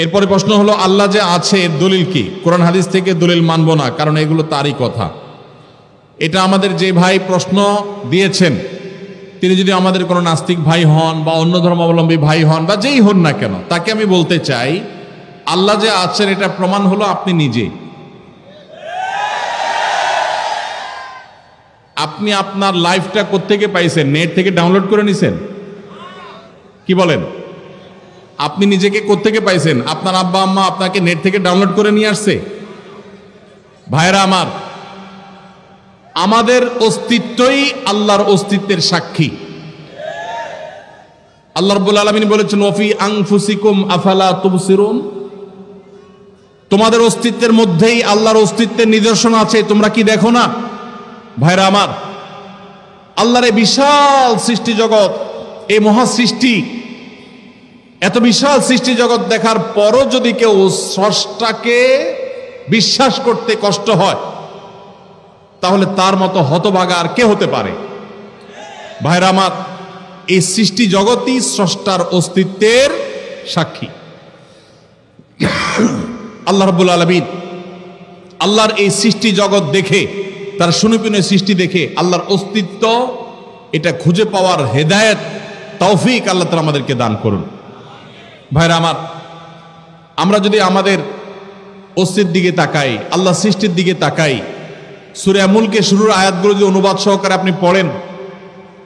এরপরে প্রশ্ন হলো, আল্লাহ যে আছে এর দলিল কি? কোরআন হাদিস থেকে দলিল মানব না, কারণ এগুলো তারই কথা। এটা আমাদের যে ভাই প্রশ্ন দিয়েছেন, তিনি যদি আমাদের কোনো নাস্তিক ভাই হন বা অন্য ধর্মাবলম্বী ভাই হন বা যেই হন না কেন, তাকে আমি বলতে চাই, আল্লাহ যে আছেন এটা প্রমাণ হলো আপনি নিজে। আপনি আপনার লাইফটা কোত্থেকে পাইছেন? নেট থেকে ডাউনলোড করে নিছেন? কি বলেন? আপনি নিজেকে কোত্থেকে পাইছেন? আপনার আব্বা আম্মা আপনাকে নেট থেকে ডাউনলোড করে নিয়ে আসছে? ভাইরা আমার, আমাদের অস্তিত্বই আল্লাহর অস্তিত্বের সাক্ষী। আল্লাহ রাব্বুল আলামিন বলেছেন, ওয়াফি আনফুসিকুম আফালা তুবসিরুন, তোমাদের অস্তিত্বের মধ্যেই আল্লাহর অস্তিত্বের নিদর্শন আছে, তোমরা কি দেখো না? ভাইরা আমার, আল্লাহর এই বিশাল সৃষ্টি জগৎ, এই মহা সৃষ্টি, এত বিশাল সৃষ্টি জগৎ দেখার পরও যদি কেউ স্রষ্টাকে বিশ্বাস করতে কষ্ট হয়, তাহলে তার মতো হতভাগা আর কে হতে পারে? ভাইরা আমার, এই সৃষ্টি জগৎই স্রষ্টার অস্তিত্বের সাক্ষী। আল্লাহ রাব্বুল আলামিন আল্লাহর এই সৃষ্টি জগৎ দেখে, তার সুনিপুণ সৃষ্টি দেখে আল্লাহর অস্তিত্ব এটা খুঁজে পাওয়ার হেদায়েত, তৌফিক আল্লাহ তাআলা আমাদেরকে দান করুন। ভাইরা আমার, আমরা যদি আমাদের অস্তিত্বের দিকে তাকাই, আল্লাহ সৃষ্টির দিকে তাকাই, সূরা মুলকে শুরুর আয়াতগুলো যদি অনুবাদ সহকারে আপনি পড়েন,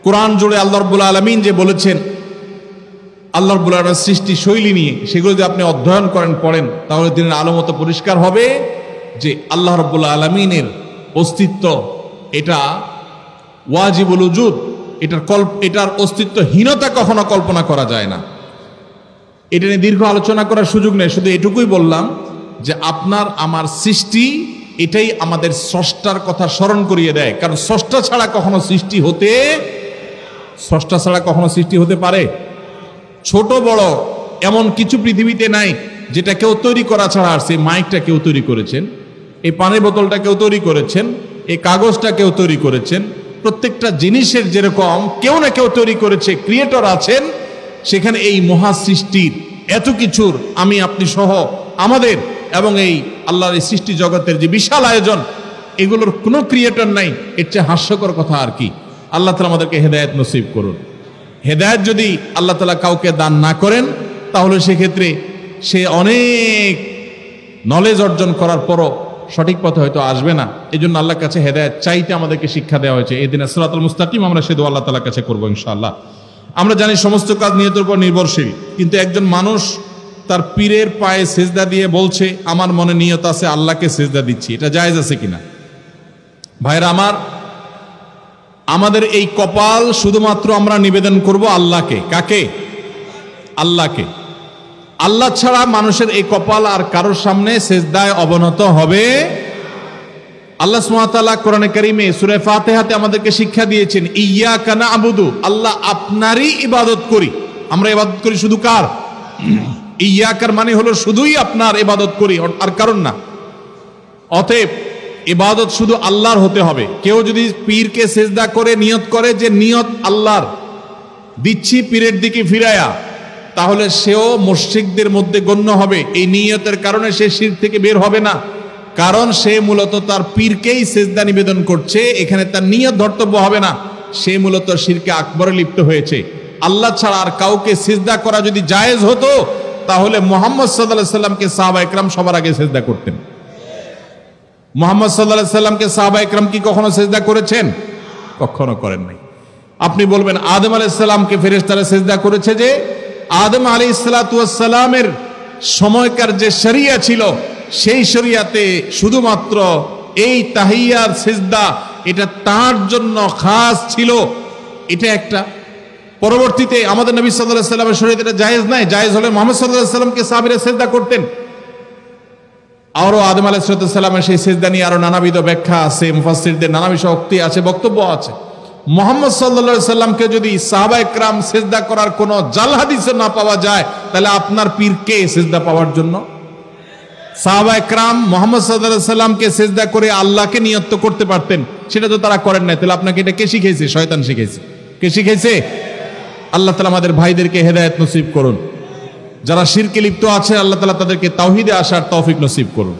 কোরআন জুড়ে আল্লাহ রাব্বুল আলামিন যে বলেছেন, আল্লাহ রাব্বুল আলামিনের সৃষ্টি শৈলী নিয়ে, সেগুলো যদি আপনি অধ্যয়ন করেন, পড়েন, তাহলে দিনের আলো মতো পরিষ্কার হবে যে আল্লাহ রাব্বুল আলামিনের অস্তিত্ব এটা ওয়াজিবুল উজুদ, এটার অস্তিত্বহীনতা কখনো কল্পনা করা যায় না। এটা নিয়ে দীর্ঘ আলোচনা করার সুযোগ নেই, শুধু এটুকুই বললাম যে আপনার আমার সৃষ্টি এটাই আমাদের স্রষ্টার কথা স্মরণ করিয়ে দেয়। কারণ স্রষ্টা ছাড়া কখনো সৃষ্টি হতে পারে? ছোট বড় এমন কিছু পৃথিবীতে নাই যেটা কেউ তৈরি করা ছাড়া আসছে। মাইকটা কেউ তৈরি করেছেন, এই পানির বোতলটা কেউ তৈরি করেছেন, এই কাগজটা কেউ তৈরি করেছেন। প্রত্যেকটা জিনিসের যেরকম কেউ না কেউ তৈরি করেছে, ক্রিয়েটর আছেন, সেখানে এই মহা সৃষ্টির এত কিছুর আমি আপনি সহ আমাদের এবং এই আল্লাহর এই সৃষ্টি জগতের যে বিশাল আয়োজন, এগুলোর কোনো ক্রিয়েটর নাই। এর চেয়ে হাস্যকর কথা আর কি? আল্লাহ তাআলা আমাদেরকে হেদায়েত নসিব করুন। হেদায়েত যদি আল্লাহ তাআলা কাউকে দান না করেন, তাহলে সেক্ষেত্রে সে অনেক নলেজ অর্জন করার পরও সঠিক পথে হয়তো আসবে না। এই জন্য আল্লাহর কাছে হেদায়েত চাইতে আমাদেরকে শিক্ষা দেওয়া হয়েছে। ইহদিনাস সিরাতাল মুস্তাকিম আমরা সে দোয়া আল্লাহ তাআলার কাছে করবো ইনশাআল্লাহ। আমরা জানি সমস্ত কাজ নিয়তের উপর নির্ভরশীল, কিন্তু একজন মানুষ তার পীরের পায়ে সেজদা দিয়ে বলছে, আমার মনে নিয়ত আছে আল্লাহকে সেজদা দিচ্ছি, এটা জায়েজ আছে কিনা? ভাইরা আমার, আমাদের এই কপাল শুধুমাত্র আমরা নিবেদন করব আল্লাহকে। কাকে? আল্লাহকে। আল্লাহ ছাড়া মানুষের এই কপাল আর কারোর সামনে সেজদায় অবনত হবে। আল্লাহ সুবহানাহু ওয়া তাআলা কোরআনে কারীমে সূরা ফাতিহাতে আমাদেরকে শিক্ষা দিয়েছেন, ইয়্যাকা না'বুদু, আল্লাহ আপনারই ইবাদত করি। আমরা ইবাদত করি শুধু কার? ইয়্যাকার মানে হলো শুধুই আপনার ইবাদত করি, আর কারণ না। অতএব ইবাদত শুধু আল্লাহর হতে হবে। কেউ যদি পীরকে সেজদা করে নিয়ত করে যে নিয়ত আল্লাহর, দিচ্ছি পীরের দিকে ফিরায়া, তাহলে সেও মুশরিকদের মধ্যে গণ্য হবে। এই নিয়তের কারণে সে শিরক থেকে বের হবে না, কারণ সে মূলত তার পীরকেই সেজদা নিবেদন করছে। এখানে তার নিয়ত ধর্তব্য হবে না, সে মূলত শিরকে আকবরে লিপ্ত হয়েছে। আল্লাহ ছাড়া আর কাউকে সিজদা করা যদি জায়েজ হতো, তাহলে মুহাম্মদ সাল্লাল্লাহু আলাইহি সাল্লামকে সাহাবা ইকরাম সবার আগে সিজদা করতেন। মুহাম্মদ সাল্লাল্লাহু আলাইহি সাল্লামকে সাহাবা ইকরাম কি কখনো সিজদা করেছেন? কখনো করেন নাই। আপনি বলবেন আদম আলাইহিস সালামকে ফেরেশতারা সিজদা করেছে, যে আদম আলাইহিস সালাতু ওয়াস সালামের সময়কার যে শরিয়া ছিল, সেই শরিয়াতে শুধুমাত্র এই তাহিয়ার সিজদা এটা তার জন্য খাস ছিল। এটা একটা। পরবর্তীতে আমাদের নবী সাল্লাল্লাহু আলাইহি সাল্লামের শরীয়তে এটা জায়েজ নাই। জায়েজ হলে মুহাম্মদ সাল্লাল্লাহু আলাইহি সাল্লামকে সাহাবীরা সিজদা করতেন। আরো আদম আলাইহিস সালামের সেই সিজদা নিয়ে আরো নানাবিধ ব্যাখ্যা আছে, মুফাসসিরদের নানা বিষয় আছে, বক্তব্য আছে। মুহাম্মদ সাল্লাল্লাহু আলাইহি সাল্লামকে যদি সাহাবা ইকরাম সিজদা করার কোনো জাল হাদিসে না পাওয়া যায়, তাহলে আপনার পীরকে সিজদা পাওয়ার জন্য সাহাবা ইকরাম মুহাম্মদ সাল্লাল্লাহু আলাইহি সাল্লামকে সিজদা করে আল্লাহকে নিয়ত করতে পারতেন, সেটা তো তারা করেন নাই। তাহলে আপনাকে এটা কে শিখিয়েছে? শয়তান শিখিয়েছে। কে শিখিয়েছে? আল্লাহ তাআলা আমাদের ভাইদেরকে হেদায়েত নসিব করুন। যারা শিরকে লিপ্ত আছে আল্লাহ তাআলা তাদেরকে তাওহীদে আসার তৌফিক নসিব করুন।